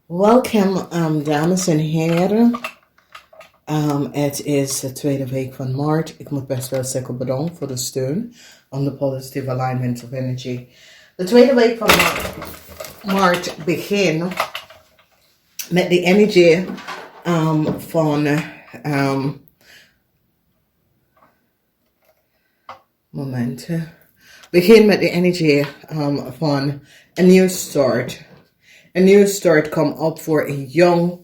Welkom, dames en heren. Het is de tweede week van maart. Ik moet best wel zeggen bedankt voor de steun on the positive alignment of energy. De tweede week van maart begint met de energie van momenten. Begin met de energie van een nieuw start. Een nieuwe start komt op voor een jong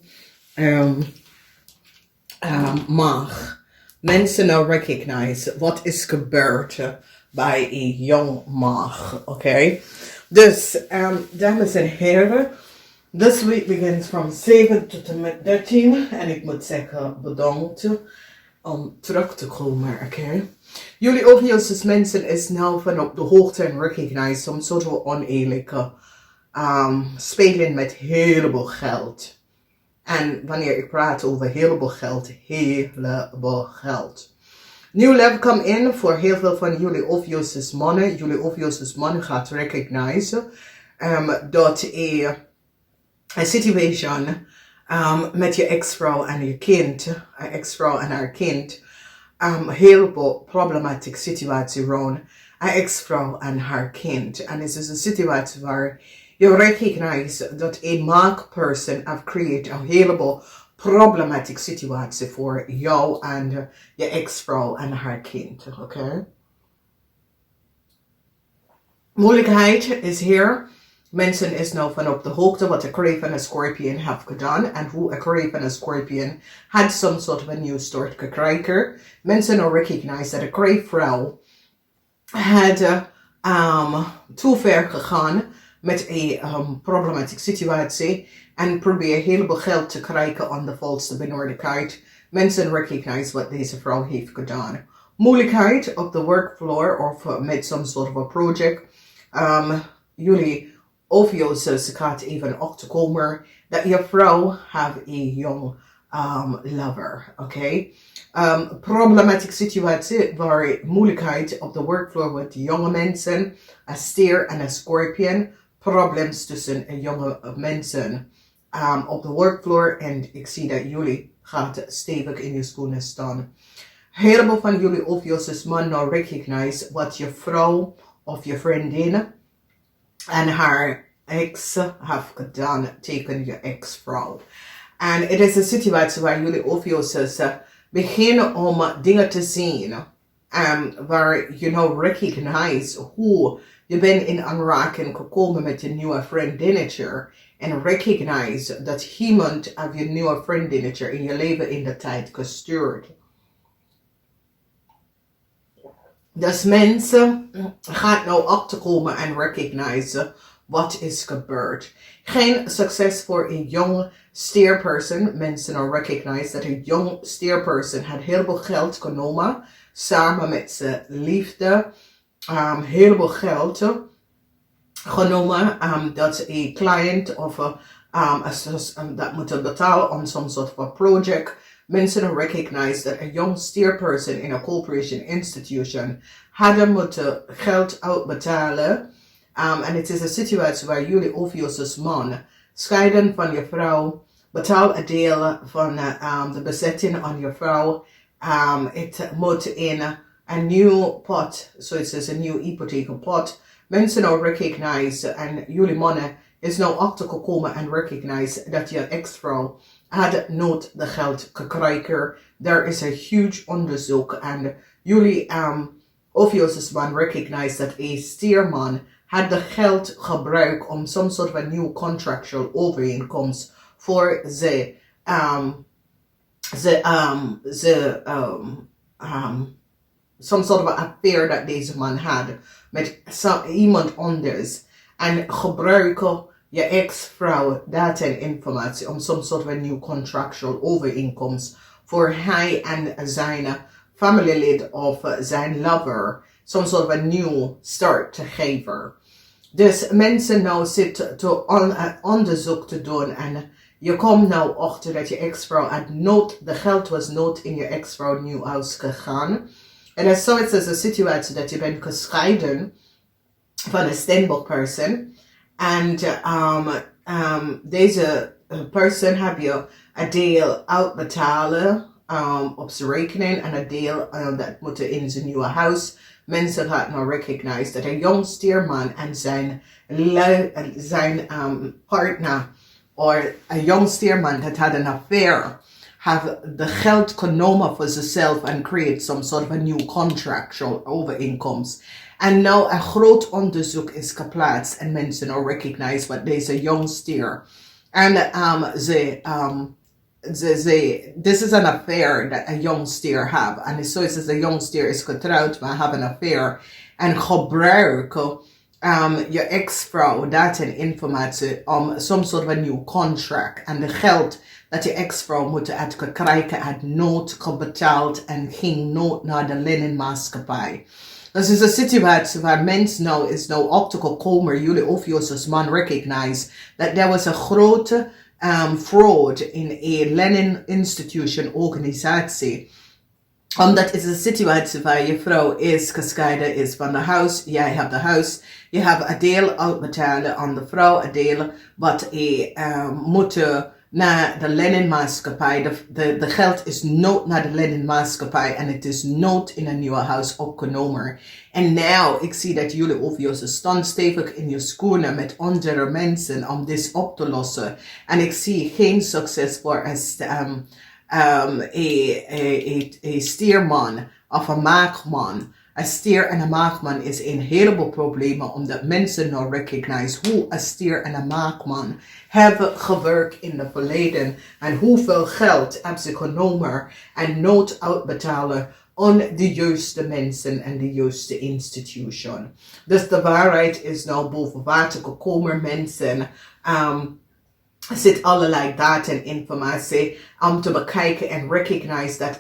maag. Mensen nou recognize wat is gebeurd bij een jong maag. Oké? Dus, dames en heren. This week begins from 7 tot en met 13. En ik moet zeggen bedankt om terug te komen. Oké? Jullie OPHIUCHUS mensen is nou van op de hoogte en recognize soms soort van oneerlijke spelen met heleboel geld. En wanneer ik praat over heleboel geld. Nieuw level come in voor heel veel van jullie OPHIUCHUS mannen. Jullie OPHIUCHUS mannen gaat recognize dat een situation met je ex-vrouw en je kind, ex-vrouw en haar kind, heleboel problematische situatie rond een ex-vrouw en haar kind. En het is een situatie waar je recognize dat een maakperson heeft creëert een heleboel problematische situatie voor jou en je ex-vrouw en haar kind. Oké? Moeilijkheid is hier. Mensen is nou van op de hoogte wat de Crave en de Scorpion heeft gedaan. En hoe een Crave en de Scorpion had some sort of a new start gekregen. Mensen nou recognize dat de Crave vrouw had te ver gegaan met een problematische situatie. En probeer heleboel geld te krijgen aan de valse benauwdheid. Mensen recognize wat deze vrouw heeft gedaan. Moeilijkheid op de workfloor of met some sort of a project. Jullie OPHIUCHUS gaat even achterkomen dat je vrouw heeft een jong lover. Oké? Problematische situatie waar moeilijkheid op de workfloor met jonge mensen, een stier en een scorpion. Problems tussen jonge mensen op de workfloor. En ik zie dat jullie gaat stevig in je schoenen staan. Heleboel van jullie OPHIUCHUS man nou recognize wat je vrouw of je vriendin en haar ex heeft gedaan tegen je ex-vrouw. En het is een situatie waar jullie OPHIUCHUS beginnen om dingen te zien. Waar je nou recognize hoe je bent in aanraking gekomen met je nieuwe vriendinnetje. En recognize dat iemand heeft je nieuwe vriendinnetje in je leven in de tijd gestuurd. Dus mensen gaan nou achterkomen en recognize wat is gebeurd. Geen succes voor een jong steerperson. Mensen nou recognize dat een jong steerperson had heel veel geld genomen. Samen met zijn liefde. Heel veel geld genomen. Dat een client of dat moet betalen aan some sort of a project. Mensen recognize dat een jong steerperson in een corporation institution hadden moeten geld uitbetalen. En het is een situatie waar jullie OPHIUCHUS man scheiden van je vrouw, betaal een deel van de bezetting aan je vrouw. Het moet in een nieuw pot, zoals is een nieuw hypotheekpot. Mensen nou recognize en jullie mannen is nou achtergekomen en recognize dat je ex-vrouw had nooit de geld gekregen. There is a huge onderzoek en jullie OPHIUCHUS man recognize dat een steerman had de geld gebruikt om some sort of a new contractual overeenkomst voor some sort of a affair dat deze man had met iemand anders. En gebruiken je ex-vrouw data en informatie om some sort of a new contractual overeenkomst voor hij en zijn familielid of zijn lover some sort of a new start te geven. Dus mensen nou zitten te onderzoek te doen en je komt nou achter dat je ex-vrouw had nooit, de geld was nooit in je ex-vrouw nieuw huis gegaan. En als zoiets is een situatie dat je bent gescheiden van een steenbokperson En deze person heb je een deel uitbetalen op zijn rekening en een deel dat moet in zijn nieuwe huis. Mensen gaan nou recognize dat een jong stierman en zijn partner, of een jong stierman dat had een affair, have de geld genomen voor zichzelf en create some sort of a new contractual overeenkomst. En nou een groot onderzoek is geplaatst en mensen nou recognize wat deze jong stier. En this is an affair that a young steer have. And so it says a young steer is getrouwd, maar have an affair. En gebruik je ex-vrouw dat en informatie om some sort of a new contract. En de geld dat je ex-vrouw moet krijgen had nooit gebetaald en ging nooit naar de leenmaatschappij. Dus is een situatie waar mensen nou is nou op te komen, jullie OPHIUCHUS als man recognize that there was a grote fraud in a Lenin institution organisatie. Omdat het is een situatie waar je vrouw is gescheiden is van de huis. Jij hebt de huis. Je hebt een deel uitbetalen aan de vrouw. Een deel wat je moet naar de Lenin-maatschappij. De geld is nooit naar de Lenin-maatschappij. En het is nooit in een nieuwe huis opgenomen. En nou, ik zie dat jullie OPHIUCHUS staan stevig in je schoenen met andere mensen om dit op te lossen. En ik zie geen succes voor een stierman of een maagman. Een stier en een maagman is een heleboel problemen omdat mensen nou recognize hoe een stier en een maagman hebben gewerkt in het verleden en hoeveel geld hebben ze genomen en nooit uitbetalen aan de juiste mensen en de juiste institution. Dus de waarheid is nou boven water gekomen. Mensen zit allerlei data en informatie om te bekijken en recognize dat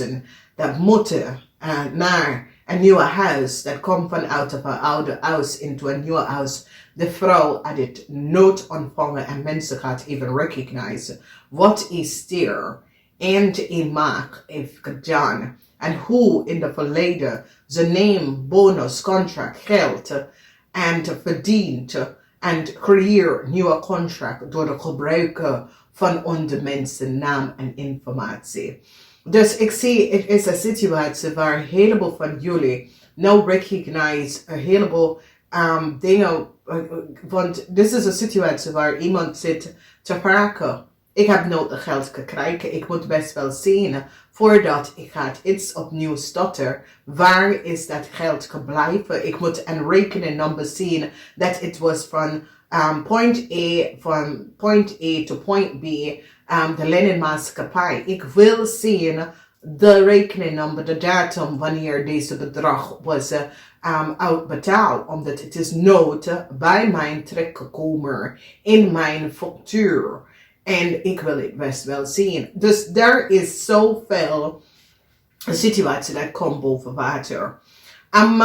30.000 dat moeten naar een nieuwe huis, dat komt vanuit een oude huis into een nieuwe huis. De vrouw had het nooit ontvangen en mensen gaat even recognize wat is stier en een maag heeft gedaan en hoe in het verleden ze neemt bonus, contract, geld en verdient en creëer nieuwe contract door het gebruiken van onze mensen naam en informatie. Dus ik zie, het is een situatie waar een heleboel van jullie nou recognize een heleboel dingen, want dit is een situatie waar iemand zit te praten. Ik heb nooit het geld gekregen, ik moet best wel zien voordat ik ga iets opnieuw starten. Waar is dat geld gebleven? Ik moet een rekeningnummer zien dat het was van point A to point B, de leenmaatschappij. Ik wil zien de rekeningnummer, de datum wanneer deze bedrag was uitbetaald, omdat het is nooit bij mijn terechtgekomen in mijn factuur. En ik wil het best wel zien. Dus er is zoveel situatie dat komt boven water. Een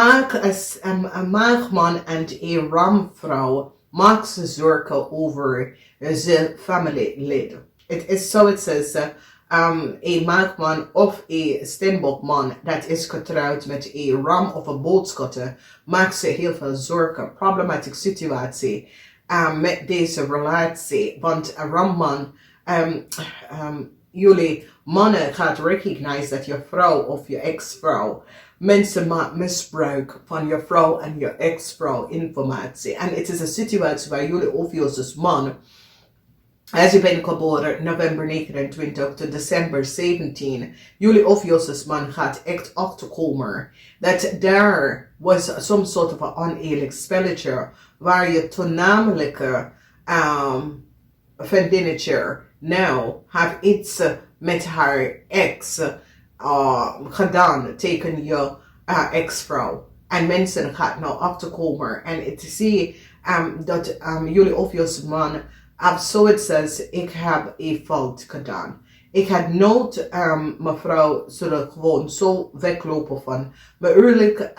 maagman en een ramvrouw maakt zich zorgen over zijn familielid. Het is zo, het says, een maagman of een steenbokman dat is getrouwd met een ram of een boodschutter maakt zich heel veel zorgen. Problematische situatie met deze relatie. Want een ramman, jullie mannen gaat recognize dat je vrouw of je ex-vrouw mensen maken misbruik van je vrouw en je ex-vrouw informatie. En het is een situatie waar jullie OPHIUCHUS man, als je bent geboren november 29 tot december 17, jullie OPHIUCHUS man gaat echt achterkomen dat daar was some sort of een oneerlijk spelletje waar je toenamelijke vriendinnetje nou heeft iets met haar ex gedaan tegen je ex-vrouw. En mensen gaan nou achterkomen en het zie dat jullie OPHIUCHUS man absoluut says, ik heb een fout gedaan. Ik had nooit mevrouw zullen gewoon zo weglopen van. Maar eerlijk,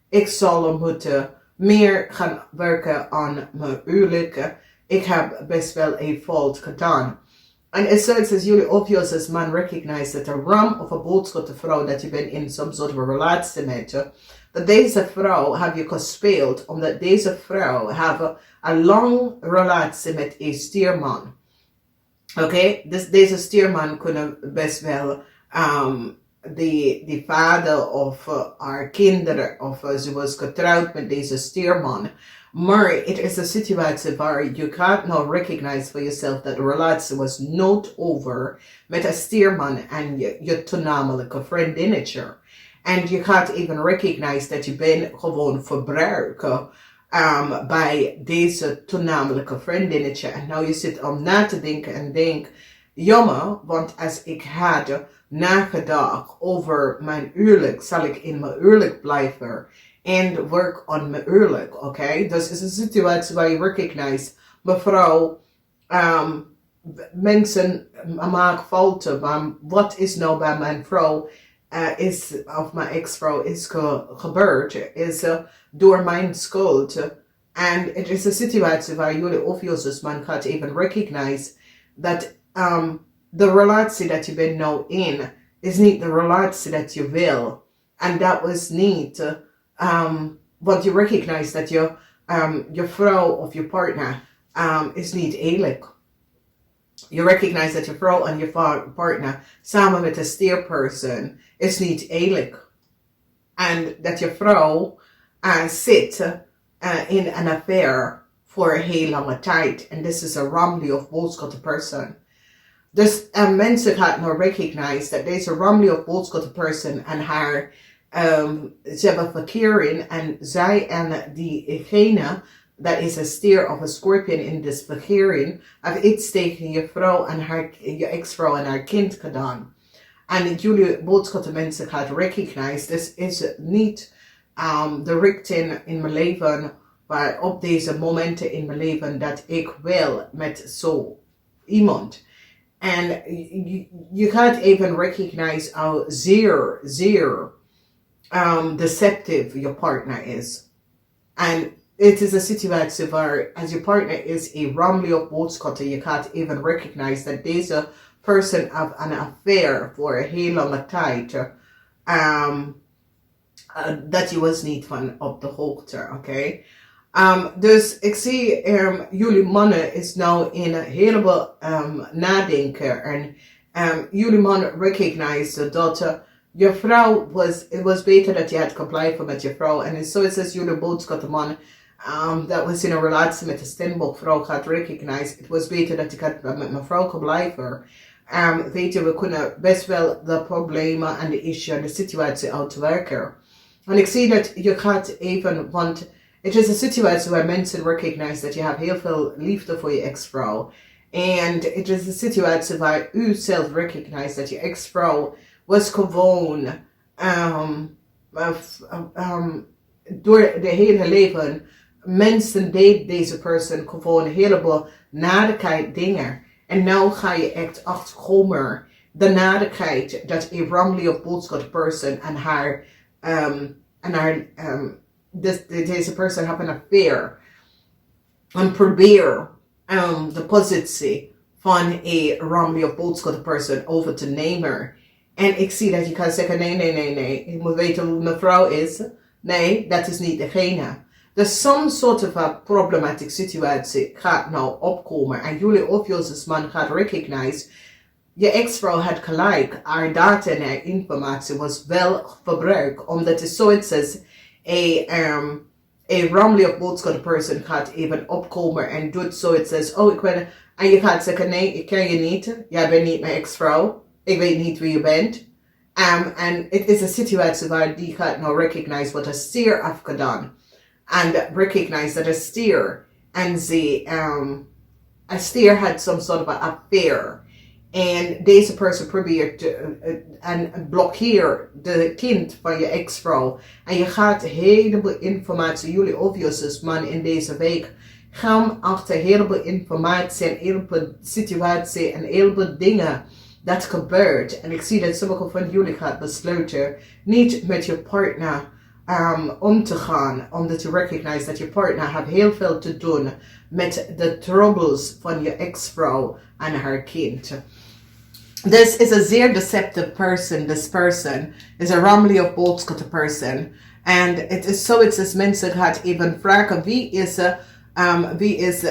ik zal moeten meer gaan werken aan mijn huwelijk. Ik heb best wel een fout gedaan. En het is jullie obvious als man recognize dat de ram of een boodschap vrouw dat je bent in some soort of relatie met, dat deze vrouw heb je gespeeld omdat deze vrouw heeft een lang relatie met een stierman. Oké, dus deze stierman kunnen best wel die vader of haar kinderen of ze was getrouwd met deze stierman. Maar het is een situatie waar je gaat nou recognize voor jezelf dat de relatie was not over met een stierman en je toenamelijke vriendinnetje. En je gaat even recognize dat je bent gewoon verbruiken bij deze toenamelijke vriendinnetje. En nou je zit om na te denken en denk, jammer, want als ik had nagedacht over mijn huwelijk, zal ik in mijn huwelijk blijven en werk aan mijn huwelijk, oké? Dus het is een situatie waar je recognize, mevrouw, mensen maken fouten, maar wat is nou bij mijn vrouw of mijn ex-vrouw is gebeurd, is door mijn schuld. En het is een situatie waar jullie obvious man gaat even recognize dat de relatie dat je bent nou in is niet de relatie dat je wil. En dat was niet, want je recognize dat je vrouw of je partner is niet eerlijk. Je recognize dat je vrouw en je partner samen met een stierperson is niet eerlijk. En dat je vrouw zit in een affair voor een heel lange tijd. En this is a Romley of boodschap person. Dus mensen gaan nou recognize dat deze Romley of boodschap person en haar ze hebben verkering en zij en diegene dat is een stier of een scorpion in this verkering heeft iets tegen je vrouw en je ex-vrouw en haar kind gedaan. En jullie boodschap mensen gaan recognize, dus is niet de richting in mijn leven, waar op deze momenten in mijn leven dat ik wil met zo iemand. En je gaat even recognize hoe zeer deceptive je partner is. En het is een situatie waar als je partner is een Romley of boodschatten, je gaat even recognize dat deze person heeft een affair voor een heel lange tijd. Dat je was niet van op de hoogte, oké? Dus ik zie jullie mannen is nou in een heleboel nadenken en jullie mannen recognize dat je vrouw het was beter dat je had blijven met je vrouw en zo is jullie boodschap man dat was in een relatie met de Stenbok vrouw gaat recognize, het was beter dat ik had met mijn vrouw kon blijven. Weet je, we kunnen best wel de problemen en de issue en de situatie uitwerken. En ik zie dat je gaat even, want het is een situatie waar mensen recognize dat je hebt heel veel liefde voor je ex-vrouw. En het is een situatie waar u zelf recognize dat je ex-vrouw was gewoon door de hele leven mensen deed deze persoon gewoon een heleboel nadigheid dingen. En nu ga je echt achterkomen de nadigheid dat een Romley of boodschap person deze persoon heeft een affair en probeer de positie van een Romley of boodschap person over te nemen. En ik zie dat je kan zeggen nee. Je moet weten hoe mevrouw is. Nee, dat is niet degene. Dus some soort van problematic situatie gaat nou opkomen. En jullie obvious man gaat recognize. Je ex-vrouw had gelijk. Haar data en haar informatie was wel verbruikt. Omdat het zoiets is. Een Romley of boodschap person gaat even opkomen en doet zoiets is. Oh, ik weet. En je gaat zeggen nee, ik ken je niet. Jij bent niet mijn ex-vrouw. Ik weet niet wie je bent. En het is een situatie waar die gaat nou recognize wat een stier heeft gedaan. En recognize dat een stier en een stier had some sort of an affair. En deze persoon probeert en blokkeert de kind van je ex-vrouw. En je gaat heleboel informatie, jullie obvious man in deze week, gaan achter heleboel informatie en heleboel situatie en heleboel dingen dat gebeurt. En ik zie dat sommige van jullie gaat besluiten niet met je partner om te gaan, omdat je recognize dat je partner heeft heel veel te doen met de troubles van je ex-vrouw en haar kind. This is a zeer deceptive person. This person is a Ramley of Boodschap person. And it is so, it is mensen gaat even vragen wie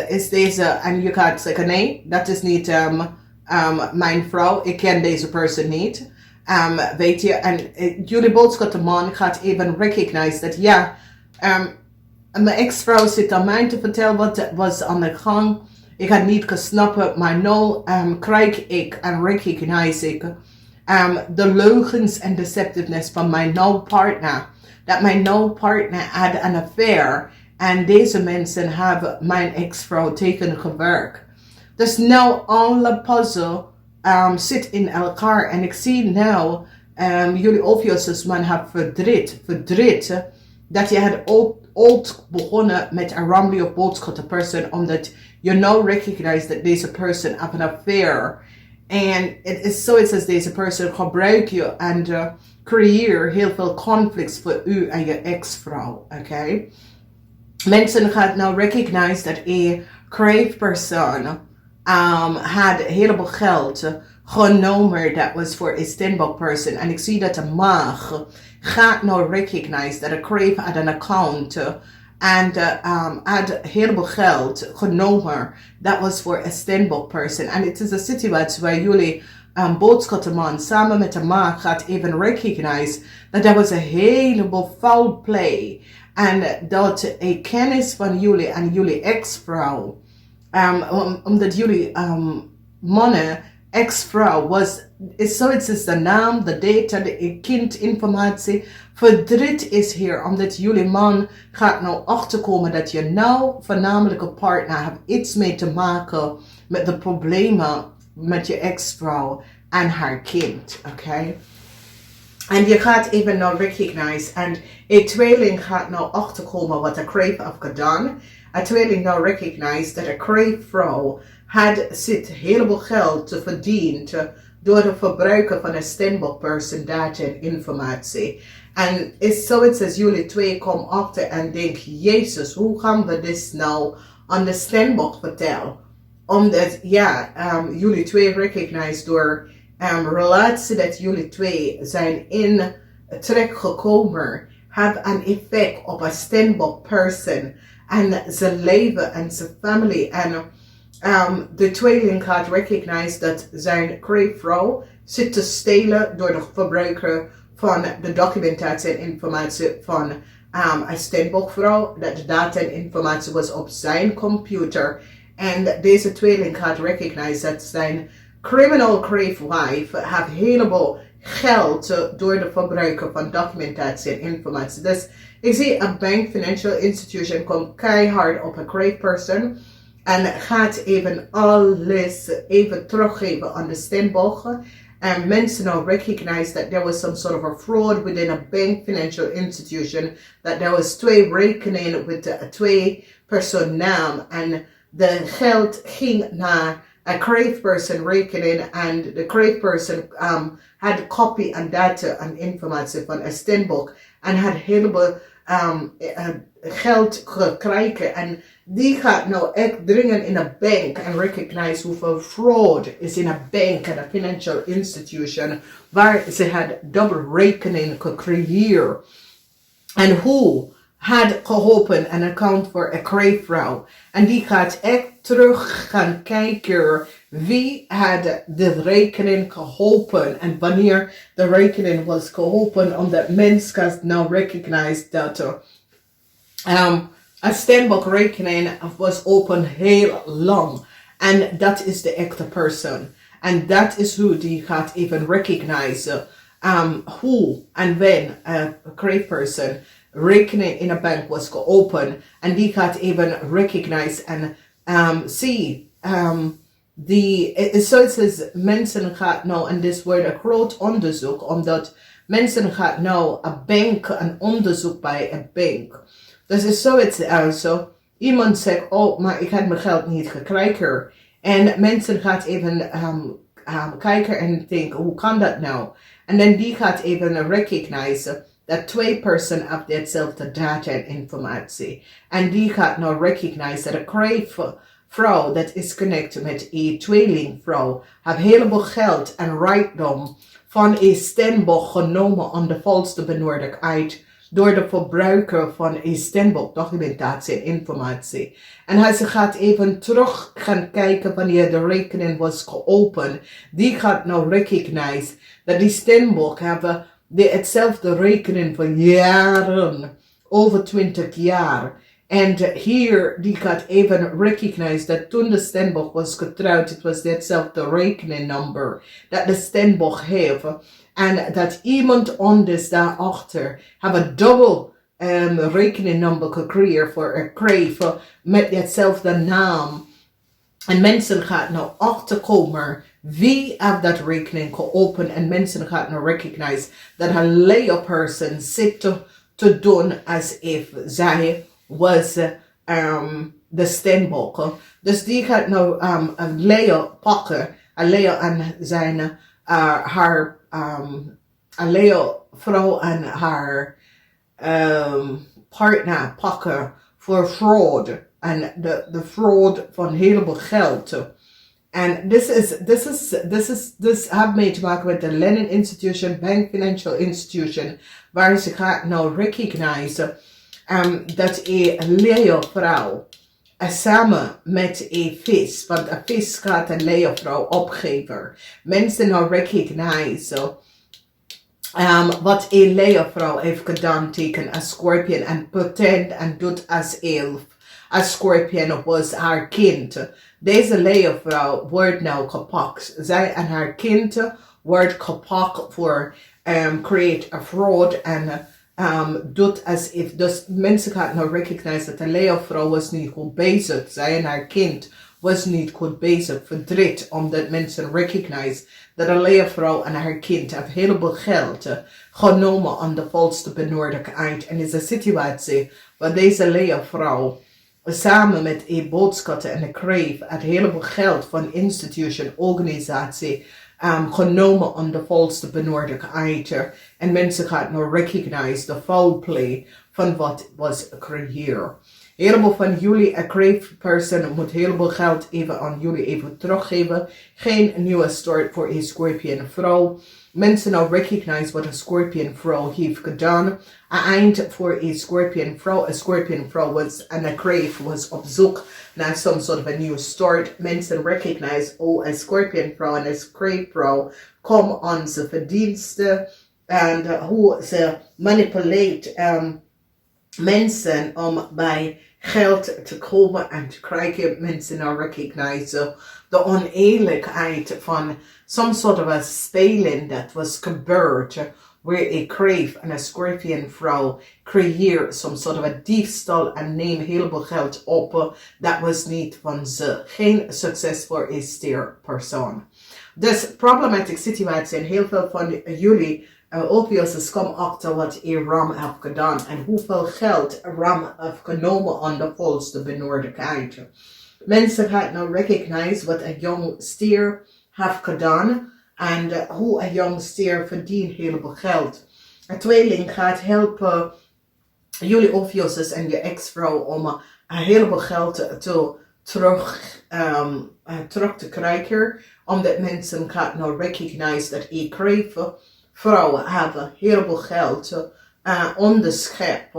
is deze, en je gaat zeggen nee, dat is niet mijn vrouw, ik ken deze person niet. Weet je, en jullie boodschap man gaat even recognize dat ja, mijn ex-vrouw zit aan mij te vertellen wat was aan de gang. Ik had niet gesnapt, maar nu krijg ik en recognize ik de leugens en deceptiveness van mijn nieuwe partner. Dat mijn nieuwe partner had een affair en deze mensen hebben mijn ex-vrouw tegengewerkt. Dus nou alle puzzel zit in elkaar en ik zie nou jullie OPHIUCHUS man hebben verdriet dat je had ooit begonnen met een Ramley of Boodschap person omdat you now recognize that deze person have an affair. And it is so, it says deze person gebruikt je en creëer heel veel conflicts voor u en je ex-vrouw. Okay? Mensen gaan nou recognize dat een crave person had een heleboel geld genomen dat was voor een standbook person. En ik zie dat de maag gaat nou recognize dat een crave had een account en had heleboel geld genomen dat was voor een standbook person. En het is een situatie waar jullie boodschappenman samen met de maag gaat even recognize dat was een heleboel foul play. En dat een kennis van jullie en jullie ex-vrouw, omdat jullie mannen, ex-vrouw was, zoiets is de naam, de data, de kindinformatie. Verdriet is hier, omdat jullie man gaat nou achterkomen dat je nou voornamelijke partner hebt iets mee te maken met de problemen met je ex-vrouw en haar kind, oké? En je gaat even nou recognize en een tweeling gaat nou achterkomen wat de crave heeft gedaan. Een tweeling nou recognize dat een crave vrouw zit heleboel geld te verdienen door het verbruiken van een standbook person data en informatie. En is zoiets als jullie twee komen achter en denken, Jezus, hoe gaan we dit nou aan de standbook vertellen? Omdat, ja, jullie twee recognize door relatie dat jullie twee zijn in trek gekomen, heeft een effect op een standbook person en zijn leven en zijn familie. En de tweeling gaat recognize dat zijn crave vrouw zit te stelen door de verbruiker van de documentatie en informatie van een standbook vrouw. Dat de data en informatie was op zijn computer. En deze tweeling gaat recognize dat zijn criminal crave wife heeft heleboel geld door de verbruiker van documentatie en informatie. Dus ik zie een bank, financial institution komt keihard op een crave person en gaat even alles even teruggeven aan de standbook. And mensen now recognize that there was some sort of a fraud within a bank financial institution, that there was twee rekeningen with de twee persoon naam en de geld ging naar a crave person rekening and the crave person had copy and data and informatie van een standbook en had heleboel geld gekregen en die gaat nou echt dringen in een bank en recognize hoeveel fraud is in een bank en een financial institution waar ze had dubbel rekening gecreëerd en hoe had geholpen een account voor een crave vrouw en die gaat echt terug gaan kijken wie had de rekening geholpen en wanneer de rekening was geholpen omdat mensen nou recognize dat een standbook rekening was open heel lang en dat is de echte persoon en dat is hoe die gaat even recognize hoe en when een crave person rekening in een bank was geopend en die gaat even recognize en see zoals mensen gaat nou en dit wordt een groot onderzoek omdat mensen gaat nou een onderzoek bij een bank. Dus is zoiets also iemand zegt oh maar ik had mijn geld niet gekregen en mensen gaat even kijken en denken hoe kan dat nou en dan die gaat even recognize dat twee personen hebben hetzelfde data en informatie. En die gaat nou recognize dat een vrouw dat is connected met een tweelingvrouw, heeft een heleboel geld en rijkdom van een steenbok genomen om de volste benodigdheid door de verbruiker van een steenbok, documentatie en informatie. En hij gaat even terug gaan kijken wanneer de rekening was geopend. Die gaat nou recognize dat die steenbok hebben hetzelfde rekening voor jaren, over 20 jaar. En hier, die gaat even recognize dat toen de steenbok was getrouwd, het was hetzelfde rekeningnummer dat de steenbok heeft. En dat iemand anders daarachter hebben dubbel rekeningnummer gecreëerd voor een kreef met hetzelfde naam. En mensen gaan nou achterkomen wie heeft dat rekening geopend. En mensen gaan nou recognize dat een lay person zit te doen als if zij was de steenbok. Dus die gaat nou een Leo pakken. Een Leo en zijn haar een Leo vrouw en haar partner pakken voor fraud. En de fraud van een heleboel geld. En this heeft mee te maken met de Lennon Institution, Bank Financial Institution, waar ze gaat nou recognize dat een leeuwvrouw samen met een vis, want een vis gaat een leeuwvrouw opgeven. Mensen nou recognize wat een leeuwvrouw heeft gedaan tegen een scorpion en pretend en doet als elf. Een scorpion was haar kind. Deze leeuwvrouw wordt nou gepakt. Zij en haar kind wordt gepakt voor create a fraud en doet als if. Dus mensen gaan nou recognize dat de leeuwvrouw was niet goed bezig. Zij en haar kind was niet goed bezig. Verdriet omdat mensen recognize dat een leeuwvrouw en haar kind heeft heleboel geld genomen aan de volste benodigdheid. En is een situatie waar deze leeuwvrouw samen met een boodschatter en een kreef het heleboel geld van institution, organisatie genomen aan de volste benodigdheid. En mensen gaan nou recognize de foul play van wat was gecreëerd. Heleboel van jullie, een kreef person, moet heleboel geld even aan jullie even teruggeven. Geen nieuwe start voor een scorpion vrouw. Mensen nou recognize wat een scorpion vrouw heeft gedaan. Een eind voor een scorpion vrouw. Een scorpion vrouw was en een kreef was op zoek naar some sort of a new start. Mensen recognize, oh, een scorpion vrouw en een kreef vrouw komen aan zijn verdiensten en hoe ze manipulate mensen om bij geld te komen en te krijgen. Mensen nou recognize de oneerlijkheid van some sort of a speling that was gebeurd where a kreef en een scorpion vrouw creëert some sort of a diefstal en neem heleboel geld op. Dat was niet van ze. Geen succes voor een steerpersoon. Dus problematic situatie en heel veel van jullie OPHIUCHUS kom achter wat een ram heeft gedaan en hoeveel geld een ram heeft genomen aan de volste benodigdheid. Mensen gaan nou recognize wat een jong stier heeft gedaan en hoe een jong stier verdient heleboel geld. Een tweeling gaat helpen jullie OPHIUCHUS en je ex-vrouw om een heleboel geld terug te krijgen, omdat mensen gaan nou recognize dat een kreef vrouwen hebben heleboel geld onderschept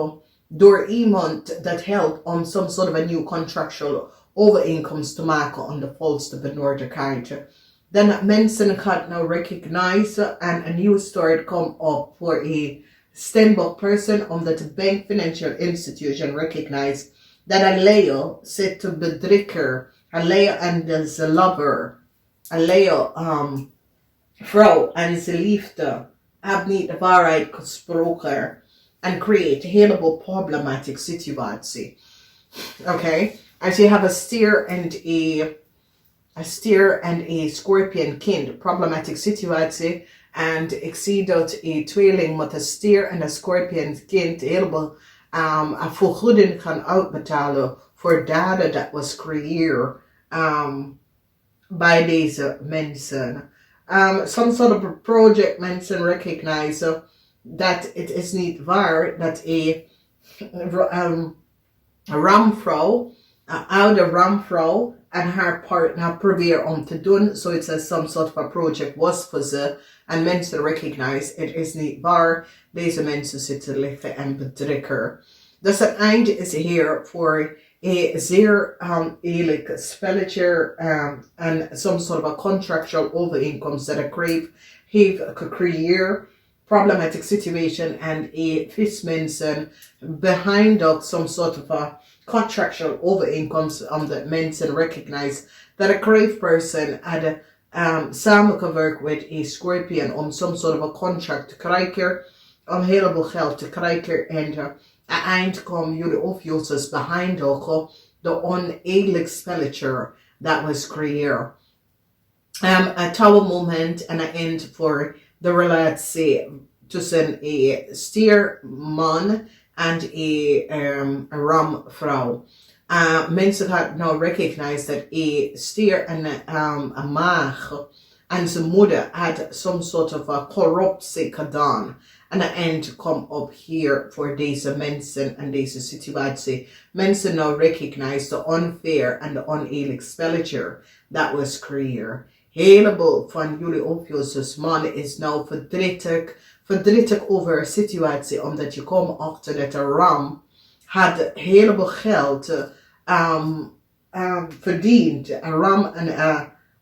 door iemand dat helpt om some sort of a new contractual overeenkomst te maken aan de volste benodigdheid. Dan mensen gaan nou recognize en een nieuwe start komt op voor een steenbok person omdat de Bank Financial Institution recognize dat een Leo zit te bedrikken. Een Leo en zijn lover. Een Leo vrouw en zijn liefde hebben niet de waarheid gesproken en creëert een heleboel problematic situatie. Oké, als je hebt een stier en een scorpion kind, problematic situatie. En ik zie dat een tweeling met een stier en een scorpion kind een heleboel vergoeding gaan uitbetalen voor daden dat was creëerd bij deze mensen. Some sort of a project mensen recognize dat het is niet waar dat een ramvrouw, een oude ramvrouw en haar partner proberen om te doen zoiets als some sort of a project was voor ze. En mensen recognize, het is niet waar. Deze mensen zitten liegen en bedriegen. Dus het einde is hier voor een zeer eerlijk spelletje en some sort of a contractual overeenkomst dat ik heeft gecreëerd. Problematic situation and a vis mensen behind up some sort of a contractual overeenkomst that mensen recognize that a crave person had samengewerkt with a Scorpion om some sort of a contract te krijgen, om een heleboel geld te krijgen en eind komen jullie OPHIUCHUS behind ook de oneerlijk spelletje that was creëerd. A tower moment en een eind voor de relatie tussen een stierman en een ramvrouw. Mensen gaan nou recognize dat een stier en een maag en zijn moeder had some sort of a corruptie gedaan. En het eind komt op hier voor deze mensen en deze situatie. Mensen nou recognize de unfair en de oneerlijk spelletje that was creëerd. Heleboel van jullie OPHIUCHUS mannen is nou verdrietig over een situatie, omdat je komt achter dat de ram had heleboel geld verdiend. Een ram en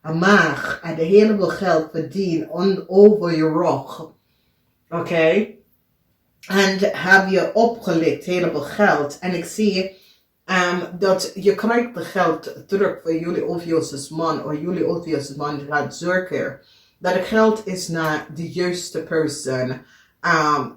een maag had heleboel geld verdiend over je rug. Oké? En heb je opgelicht heleboel geld. En ik zie dat je krijgt de geld terug voor jullie OPHIUCHUS man, of jullie OPHIUCHUS man gaat zorgen dat het geld is naar de juiste persoon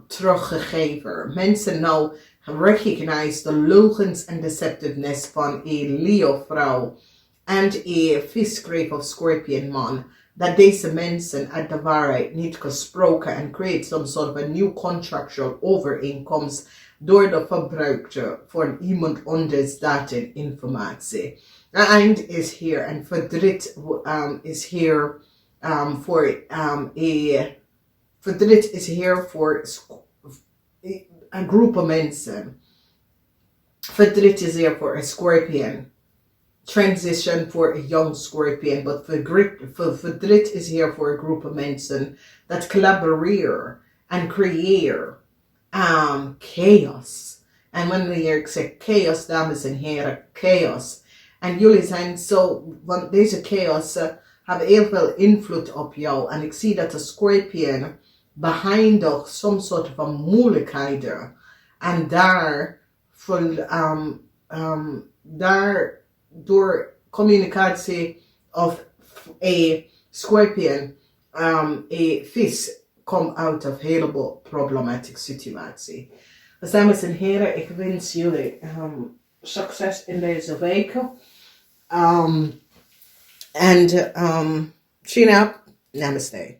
teruggegeven. Mensen nou recognize de leugens en deceptiveness van een Leo-vrouw en een visgrave of Scorpion man. Dat deze mensen uit de waarheid niet gesproken en create some sort of a new contractual overeenkomst door de gebruikte van iemand anders data en informatie. Het eind is hier en verdriet is hier voor verdriet is hier voor een groep mensen. Verdriet is hier voor een Scorpion. Transition for a young Scorpion, but verdriet is here for a group of mensen that collaborate and create chaos. And when we hear say chaos, dames en heren, chaos. En jullie zijn zo, want deze chaos hebben heel veel invloed op jou. En ik zie dat de Scorpion behind ook some sort of a moeilijkheden. En daar door communicatie of a Scorpion, a vis komt out of heleboel problematic situatie. Dus dames en heren, ik wens jullie succes in deze weken. And chin up, namaste.